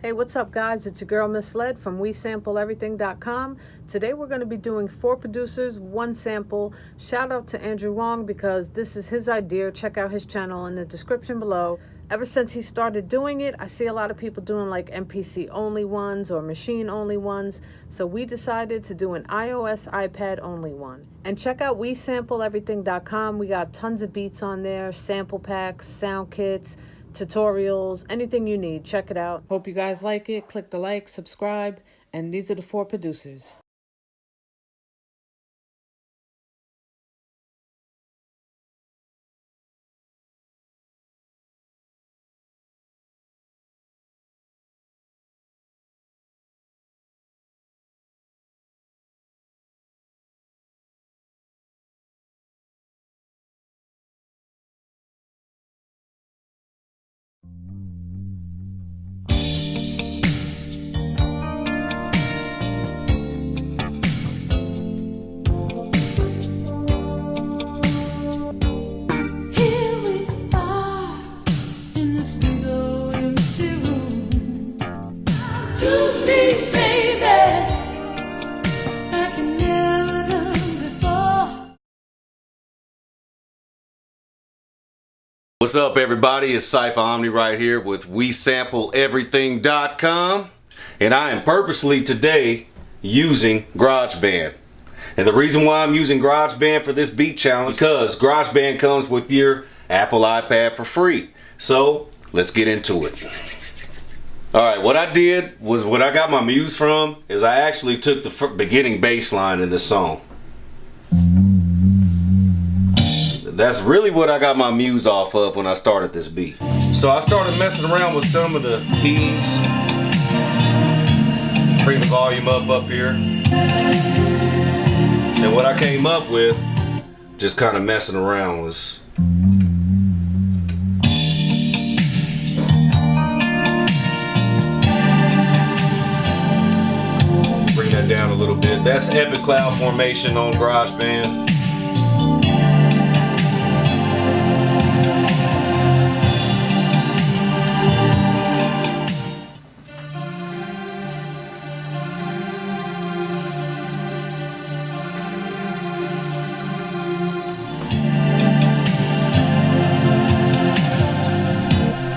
Hey, what's up, guys? It's your girl, Misled from WeSampleEverything.com. Today we're going to be doing 4 producers, 1 sample. Shout out to Andrew Huang because this is his idea. Check out his channel in the description below. Ever since he started doing it, I see a lot of people doing like MPC only ones or machine only ones. So we decided to do an iOS, iPad only one. And check out WeSampleEverything.com. We got tons of beats on there, sample packs, sound kits, tutorials, anything you need. Check it out. Hope you guys like it. Click the like, subscribe, and these are the 4 producers. What's up, everybody? It's Cypher Omni right here with WeSampleEverything.com, and I am purposely today using GarageBand. And the reason why I'm using GarageBand for this beat challenge because GarageBand comes with your Apple iPad for free. So let's get into it. Alright, what I did was, what I got my muse from is I actually took the beginning bass line in this song. That's really what I got my muse off of when I started this beat. So I started messing around with some of the keys. Bring the volume up here. And what I came up with, just kind of messing around, was bring that down a little bit. That's Epic Cloud Formation on GarageBand.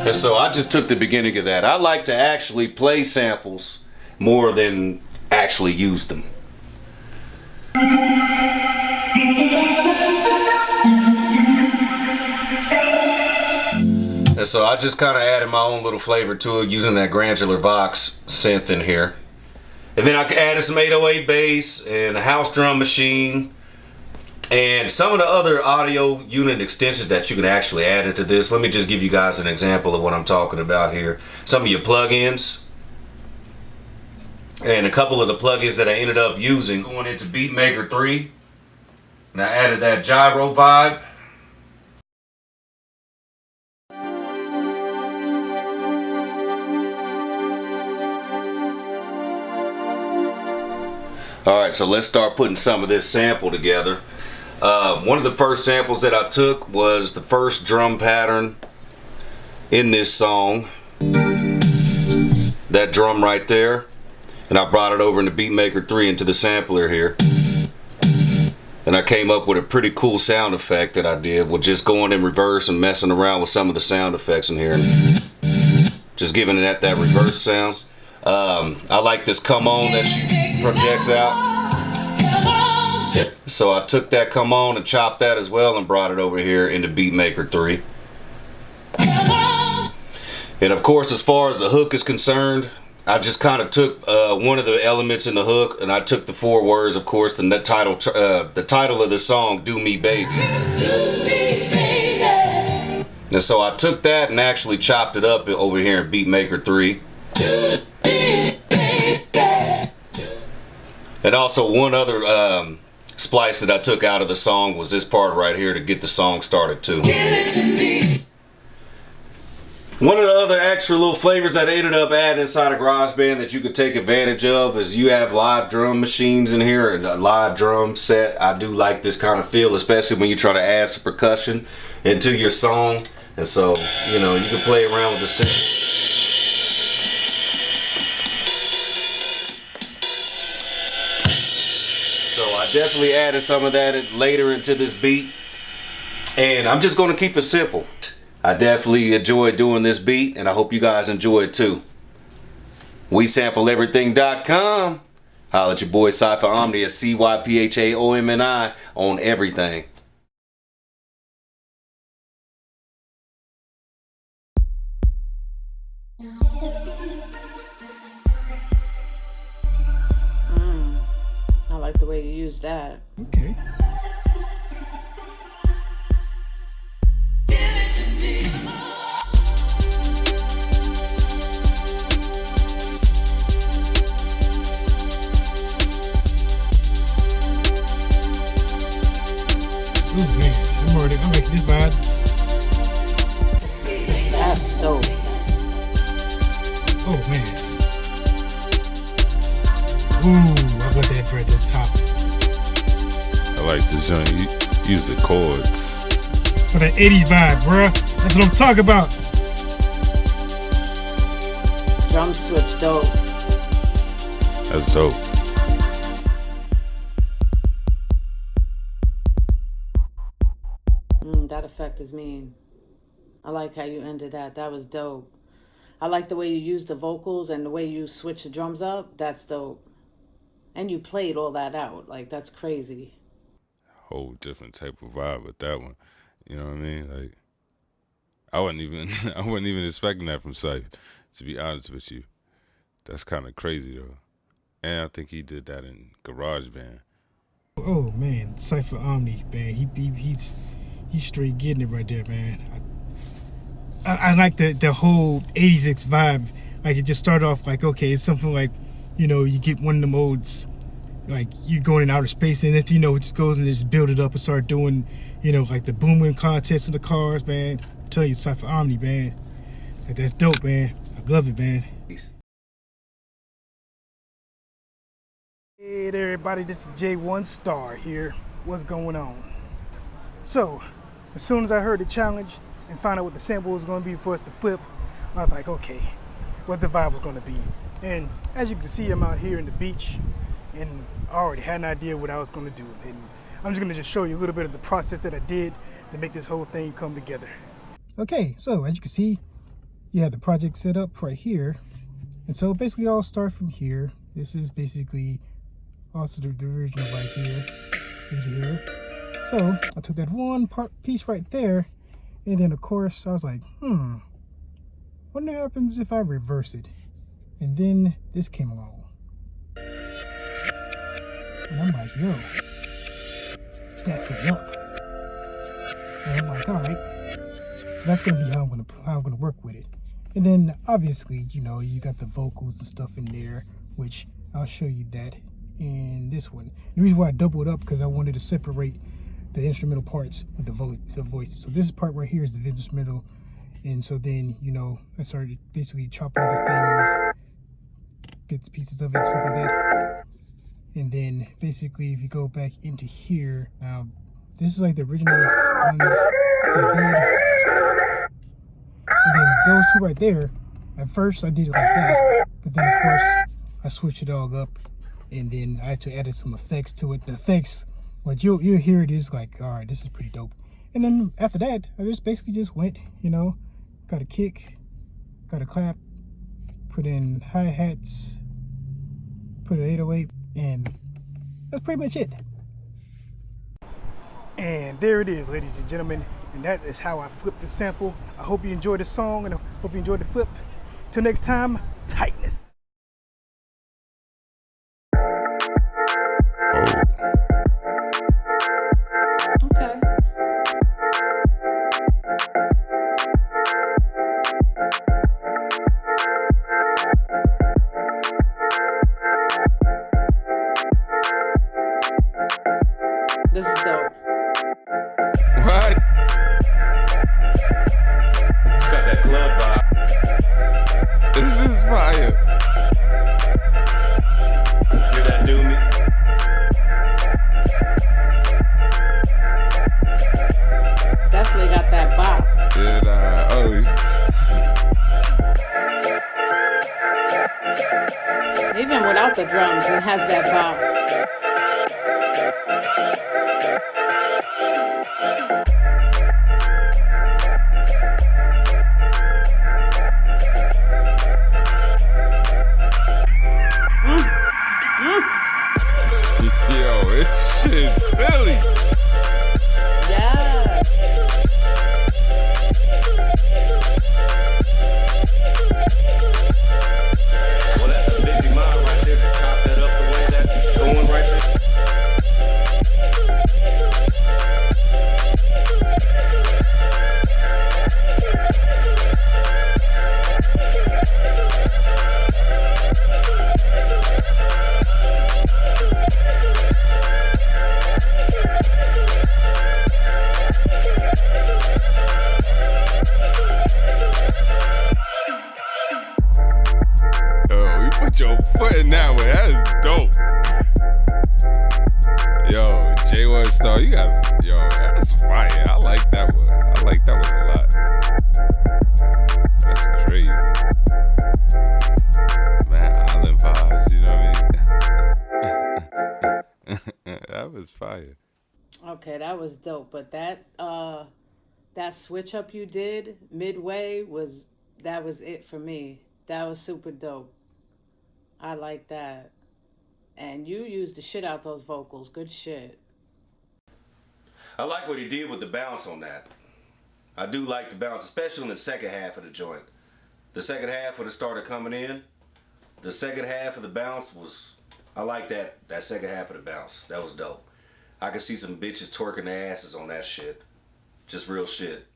And so I just took the beginning of that. I like to actually play samples more than actually use them. And so I just kind of added my own little flavor to it using that Granular Vox synth in here. And then I added some 808 bass and a house drum machine and some of the other audio unit extensions that you can actually add into this. Let me just give you guys an example of what I'm talking about here. Some of your plugins. And a couple of the plugins that I ended up using. Going into Beatmaker 3. And I added that gyro vibe. Alright, so let's start putting some of this sample together. One of the first samples that I took was the first drum pattern in this song. That drum right there. And I brought it over into Beatmaker 3 into the sampler here. And I came up with a pretty cool sound effect that I did with just going in reverse and messing around with some of the sound effects in here. Just giving it that reverse sound. I like this come on that she projects out. So I took that come on and chopped that as well and brought it over here into Beatmaker 3. And of course, as far as the hook is concerned, I just kind of took one of the elements in the hook and I took the 4 words, of course, the title of the song, Do Me Baby. And so I took that and actually chopped it up over here in Beatmaker 3. And also one other splice that I took out of the song was this part right here to get the song started too. Give it to me. One of the other extra little flavors that I ended up adding inside of GarageBand that you could take advantage of is you have live drum machines in here and a live drum set. I do like this kind of feel, especially when you try to add some percussion into your song. And so, you know, you can play around with the synth. So I definitely added some of that later into this beat. And I'm just going to keep it simple. I definitely enjoyed doing this beat, and I hope you guys enjoy it too. WeSampleEverything.com. Holla at your boy Cypher Omni at CYPHAOMNI on everything. I like the way you use that. Okay. Oh man, I'm making this vibe. That's dope. Oh man. Ooh, I got that right at the top. I like this joint. Use the chords. For that 80s vibe, bruh. That's what I'm talking about. Drum switch dope. That's dope. That effect is mean. I like how you ended that. That was dope. I like the way you used the vocals and the way you switch the drums up. That's dope. And you played all that out. Like, that's crazy. Whole different type of vibe with that one. You know what I mean? Like, I wasn't even expecting that from Cypher, to be honest with you. That's kind of crazy though. And I think he did that in GarageBand. Oh man, Cypher Omni, man. He's straight getting it right there, man. I like the whole 80s vibe. Like, it just started off like, okay, it's something like, you know, you get one of the modes, like you going in outer space, and then, you know, it just goes and just build it up and start doing, you know, like the booming contests in the cars, man. I tell you, Cypher Omni, man. Like, that's dope, man. I love it, man. Hey there, everybody. This is J1 Star here. What's going on? So, as soon as I heard the challenge and found out what the sample was going to be for us to flip, I was like, okay, what the vibe was going to be. And as you can see, I'm out here in the beach, and I already had an idea what I was going to do. And I'm just going to just show you a little bit of the process that I did to make this whole thing come together. Okay, so as you can see, you have the project set up right here. And so basically I'll start from here. This is basically also the original right here. So I took that one piece right there, and then of course I was like, wonder what happens if I reverse it. And then this came along, and I'm like, yo, that's what's up. And I'm like, all right, so that's gonna be how I'm gonna work with it. And then obviously, you know, you got the vocals and stuff in there, which I'll show you that in this one. The reason why I doubled up, because I wanted to separate the instrumental parts with the voices. So this part right here is the instrumental, and so then, you know, I started basically chopping the things, bits, pieces of it, stuff like that. And then basically, if you go back into here, now this is like the original ones I did. And then those two right there, at first I did it like that, but then of course I switched it all up, and then I actually added some effects to it. The effects, what you'll hear it is like, all right, this is pretty dope. And then after that, I just basically just went, you know, got a kick, got a clap, put in hi-hats, put an 808, and that's pretty much it. And there it is, ladies and gentlemen, and that is how I flipped the sample. I hope you enjoyed the song, and I hope you enjoyed the flip. Till next time, tightness. Okay. This is dope. What? Got that club vibe. This is fire. Hear that do me? Definitely got that bop. Yeah, Even without the drums, it has that bop. This shit's silly. Yes. Well, that's a busy mind right there to chop that up the way that's going right there. Oh, you put your foot in that way. That is dope. Yo, J1 Star, you guys, yo, that's fire. I like that one. I like that one a lot. That's crazy. Man, island vibes, you know what I mean? That was fire. Okay, that was dope. But that switch up you did midway was it for me. That was super dope. I like that. And you used the shit out those vocals. Good shit. I like what he did with the bounce on that. I do like the bounce, especially in the second half of the joint. The second half when it started coming in, the second half of the bounce was, I like that second half of the bounce. That was dope. I could see some bitches twerking their asses on that shit. Just real shit.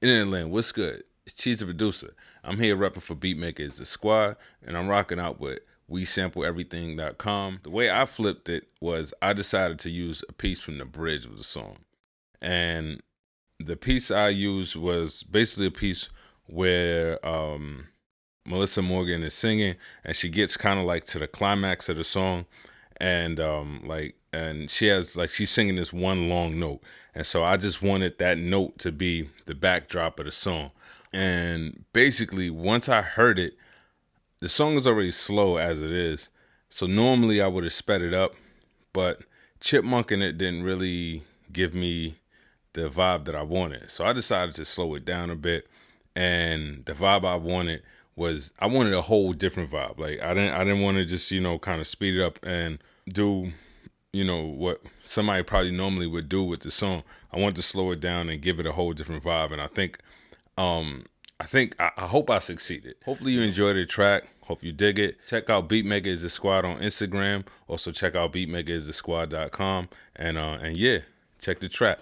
Internet, what's good? It's Cheese the Producer. I'm here repping for Beatmakers the Squad, and I'm rocking out with WeSampleEverything.com. The way I flipped it was I decided to use a piece from the bridge of the song. And the piece I used was basically a piece where Melisa Morgans is singing, and she gets kind of like to the climax of the song, and and she has she's singing this one long note, and so I just wanted that note to be the backdrop of the song. And basically, once I heard it, the song is already slow as it is, so normally I would have sped it up, but chipmunking it didn't really give me the vibe that I wanted. So I decided to slow it down a bit, and the vibe I wanted was I wanted a whole different vibe. Like I didn't want to just, kind of speed it up and do, what somebody probably normally would do with the song. I wanted to slow it down and give it a whole different vibe, and I hope I succeeded. Hopefully you enjoyed the track. Hope you dig it. Check out Beatmakers the Squad on Instagram. Also check out Beatmakeristhesquad.com, and yeah, check the track.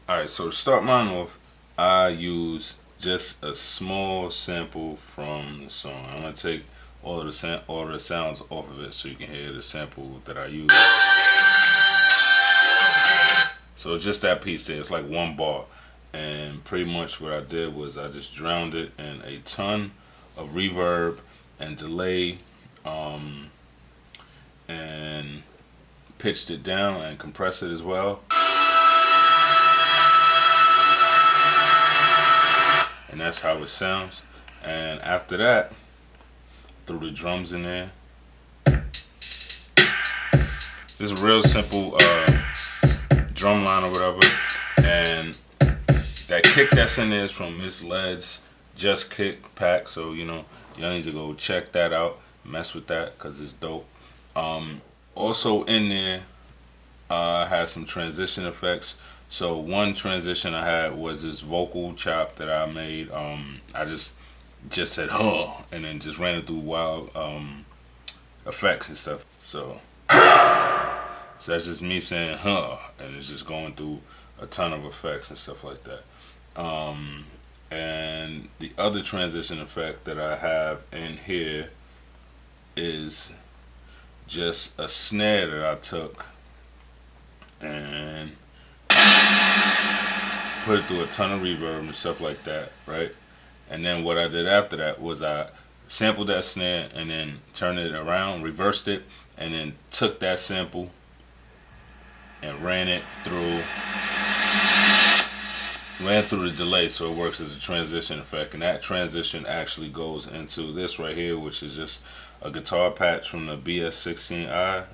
All right, so to start mine off, I use just a small sample from the song. I'm gonna take all of the sounds off of it so you can hear the sample that I use. So it's just that piece there. It's like one bar. And pretty much what I did was I just drowned it in a ton of reverb and delay, and pitched it down and compressed it as well. And that's how it sounds. And after that, threw the drums in there. Just a real simple drum line or whatever. And that kick that's in there is from Miss Led's Just Kick pack, so y'all need to go check that out, mess with that because it's dope. Also in there, I had some transition effects. So one transition I had was this vocal chop that I made. I just said huh, and then just ran it through wild effects and stuff. So that's just me saying huh, and it's just going through a ton of effects and stuff like that. And the other transition effect that I have in here is just a snare that I took and put it through a ton of reverb and stuff like that, right? And then what I did after that was I sampled that snare and then turned it around, reversed it, and then took that sample and ran through the delay so it works as a transition effect. And that transition actually goes into this right here, which is just a guitar patch from the BS16i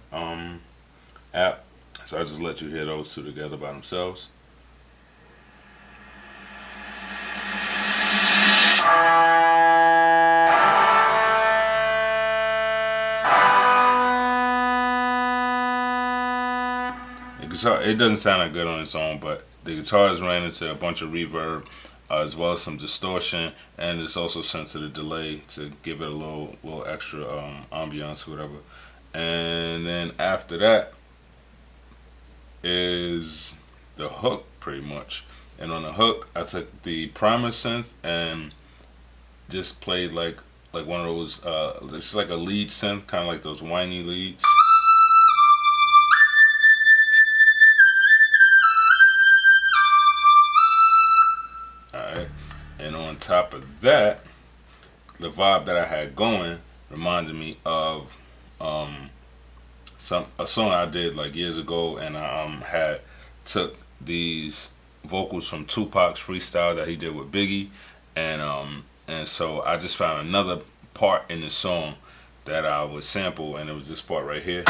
app. So I just let you hear those two together by themselves. guitar, it doesn't sound that good on its own, but the guitars ran into a bunch of reverb, as well as some distortion, and it's also sent to the delay to give it a little extra ambiance or whatever. And then after that is the hook, pretty much. And on the hook, I took the primer synth and just played like one of those, it's like a lead synth, kind of like those whiny leads. Alright, and on top of that, the vibe that I had going reminded me of a song I did like years ago, and I took these vocals from Tupac's freestyle that he did with Biggie, and so I just found another part in the song that I would sample, and it was this part right here.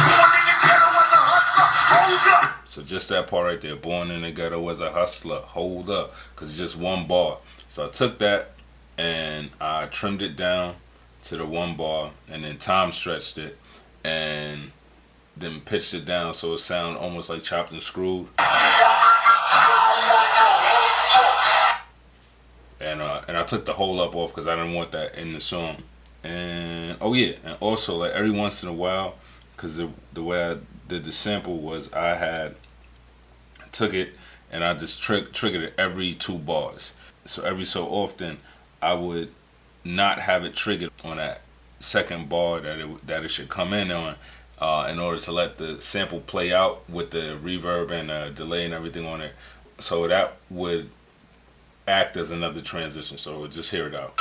So just that part right there, born in the ghetto was a hustler, hold up, because it's just one bar. So I took that and I trimmed it down to the one bar, and then time stretched it, and then pitched it down so it sounded almost like chopped and screwed. And I took the whole up off because I didn't want that in the song. And oh yeah, and also like every once in a while, because the way I did the sample was I took it and I just triggered it every 2 bars. So every so often I would not have it triggered on that second bar that it should come in on, in order to let the sample play out with the reverb and delay and everything on it. So that would act as another transition. So we'll just hear it out.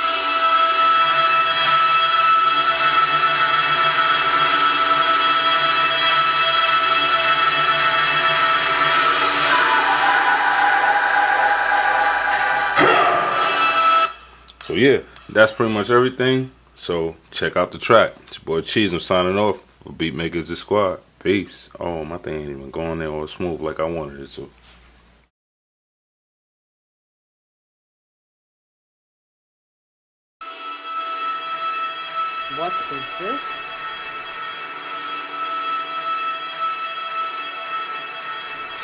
So yeah, that's pretty much everything. So check out the track. It's your boy Cheese. I'm signing off for Beatmakers the Squad. Peace. Oh, my thing ain't even going there all smooth like I wanted it to. What is this?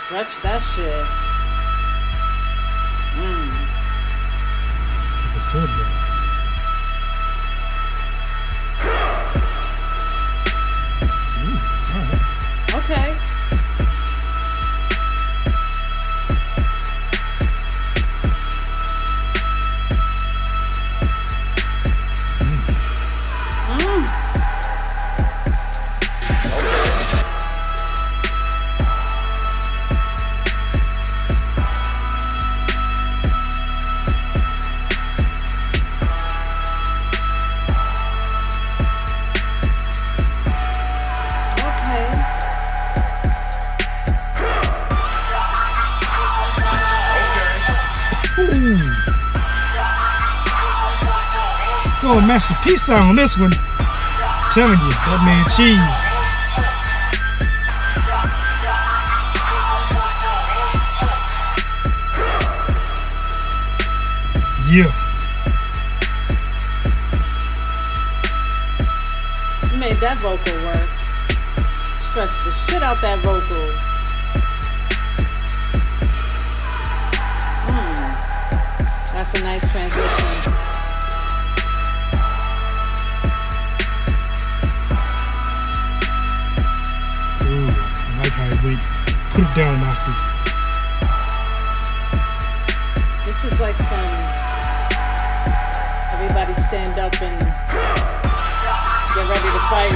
Stretch that shit. Like a sub guy. Okay. Going Master Peace out on this one. I'm telling you, that man Cheese. Yeah. You made that vocal work. Stretched the shit out that vocal. That's a nice transition. Ooh, I like how he went, put it down after. This is like some everybody stand up and get ready to fight.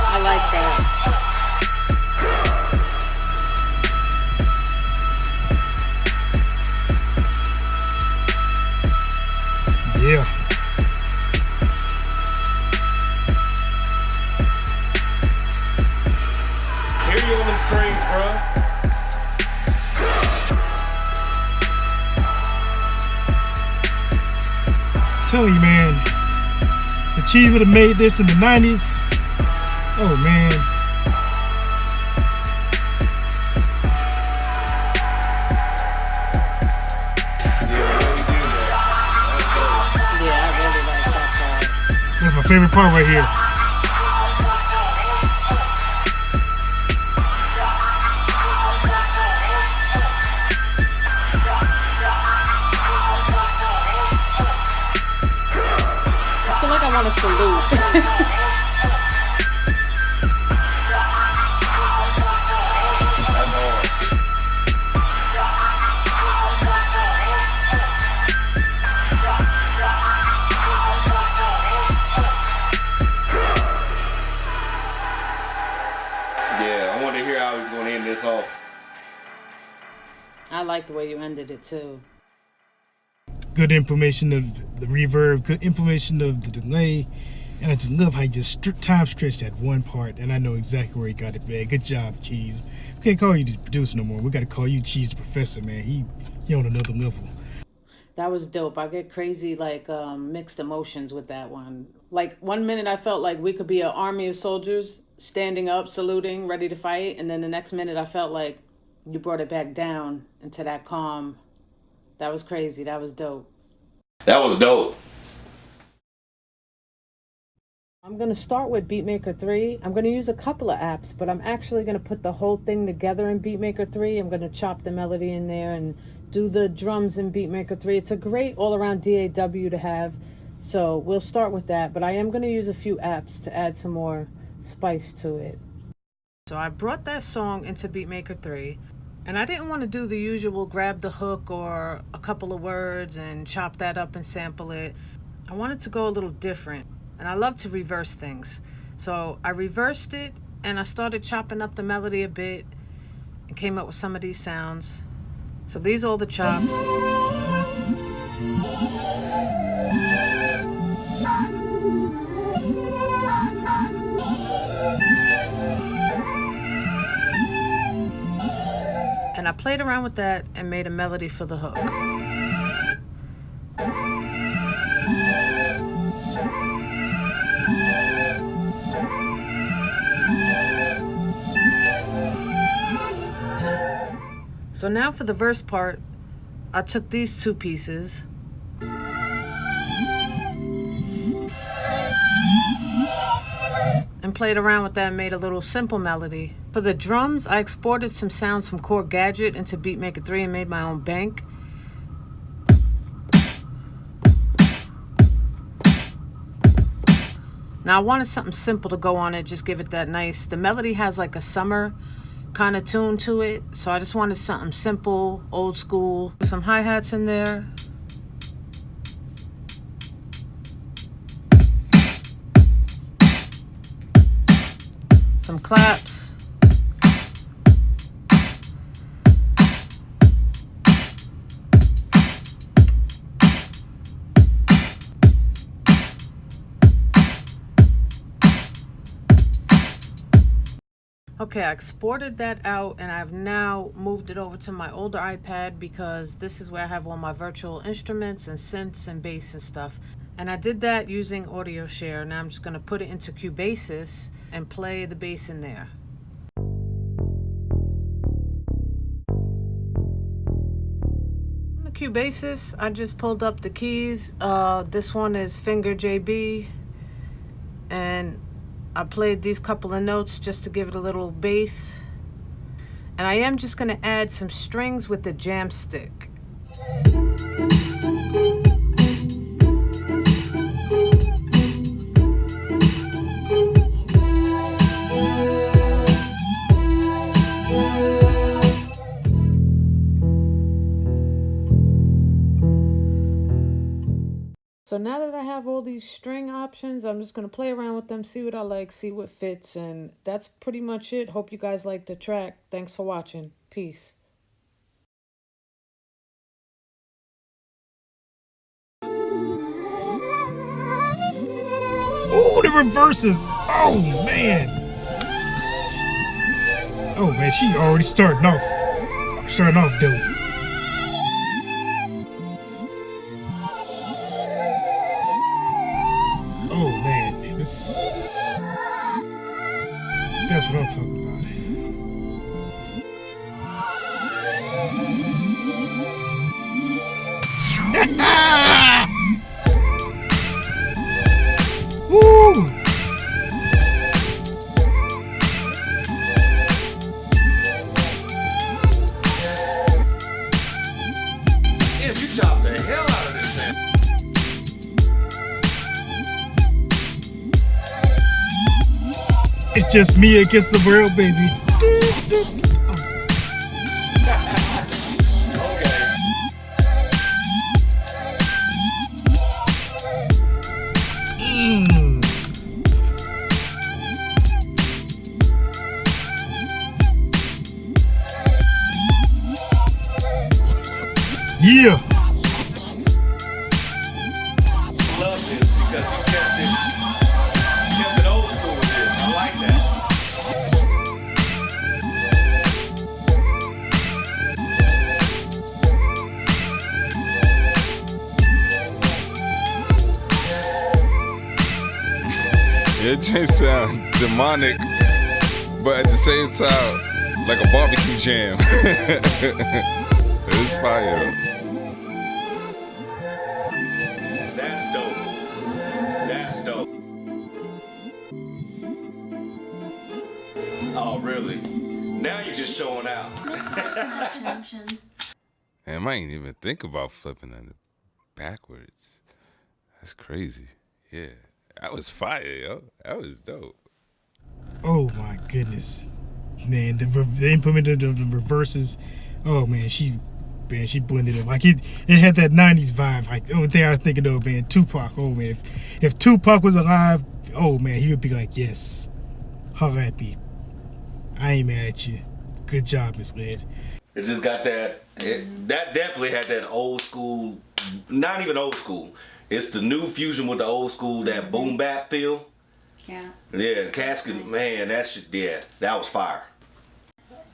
I like that. Yeah. Hear you on them strings, bro. Tell you, man, the Cheese would have made this in the 90s. Oh, man. favorite part right here. I feel like I want to salute. Yeah, I wanted to hear how he's going to end this off. I like the way you ended it too. Good implementation of the reverb, good implementation of the delay, and I just love how he just time stretched that one part, and I know exactly where he got it, man. Good job, Cheese. We can't call you the producer no more. We got to call you Cheese the Professor, man. He on another level. That was dope. I get crazy, like, mixed emotions with that one. Like, 1 minute I felt like we could be an army of soldiers standing up, saluting, ready to fight. And then the next minute I felt like you brought it back down into that calm. That was crazy. That was dope. That was dope. I'm going to start with Beatmaker 3. I'm going to use a couple of apps, but I'm actually going to put the whole thing together in Beatmaker 3. I'm going to chop the melody in there and do the drums in Beatmaker 3. It's a great all-around DAW to have, so we'll start with that. But I am going to use a few apps to add some more spice to it. So I brought that song into Beatmaker 3, and I didn't want to do the usual grab the hook or a couple of words and chop that up and sample it. I wanted to go a little different. And I love to reverse things. So I reversed it and I started chopping up the melody a bit and came up with some of these sounds. So these are all the chops. And I played around with that and made a melody for the hook. So now for the verse part, I took these two pieces and played around with that and made a little simple melody. For the drums, I exported some sounds from Core Gadget into Beatmaker 3 and made my own bank. Now I wanted something simple to go on it, just give it that nice. The melody has like a summer kind of tune to it, so I just wanted something simple, old school. Some hi-hats in there. Some claps. Okay, I exported that out and I've now moved it over to my older iPad because this is where I have all my virtual instruments and synths and bass and stuff. And I did that using Audio Share. Now I'm just going to put it into Cubasis and play the bass in there. On the Cubasis, I just pulled up the keys. This one is Finger JB, and I played these couple of notes just to give it a little bass. And I am just going to add some strings with the jam stick. So now that I have all these string options, I'm just going to play around with them, see what I like, see what fits, and that's pretty much it. Hope you guys liked the track. Thanks for watching. Peace. Oh, the reverses. Oh, man. Oh, man, she already starting off dope. Oh, man, that's what I'm talking about. Woo! just me against the world, baby. Yeah. Love this because you kept it old school with this. I like that. It just sound demonic, but at the same time, like a barbecue jam. It's fire. That's dope. That's dope. Oh, really? Now you're just showing out. Damn, I ain't even think about flipping that backwards. That's crazy. Yeah, that was fire, yo. That was dope. Oh my goodness, man! They implemented the reverses. Oh man, she blended it like it had that '90s vibe. Like the only thing I was thinking of, man, Tupac. Oh man, if Tupac was alive, oh man, he would be like, yes, holla at me. I ain't mad at you. Good job, Miss Led. It just got that. That definitely had that old school. Not even old school. It's the new fusion with the old school. That boom bap feel. Yeah. Yeah, Casket, man, that shit. Yeah, that was fire.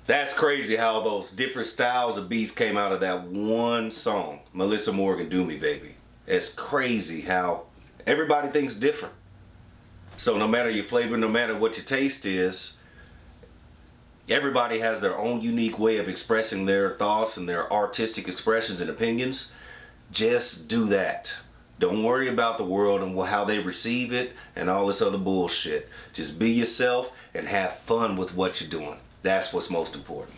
That's crazy how those different styles of beats came out of that one song. Melisa Morgan, Do Me Baby. It's crazy how everybody thinks different. So no matter your flavor, no matter what your taste is, everybody has their own unique way of expressing their thoughts and their artistic expressions and opinions. Just do that. Don't worry about the world and how they receive it and all this other bullshit. Just be yourself and have fun with what you're doing. That's what's most important.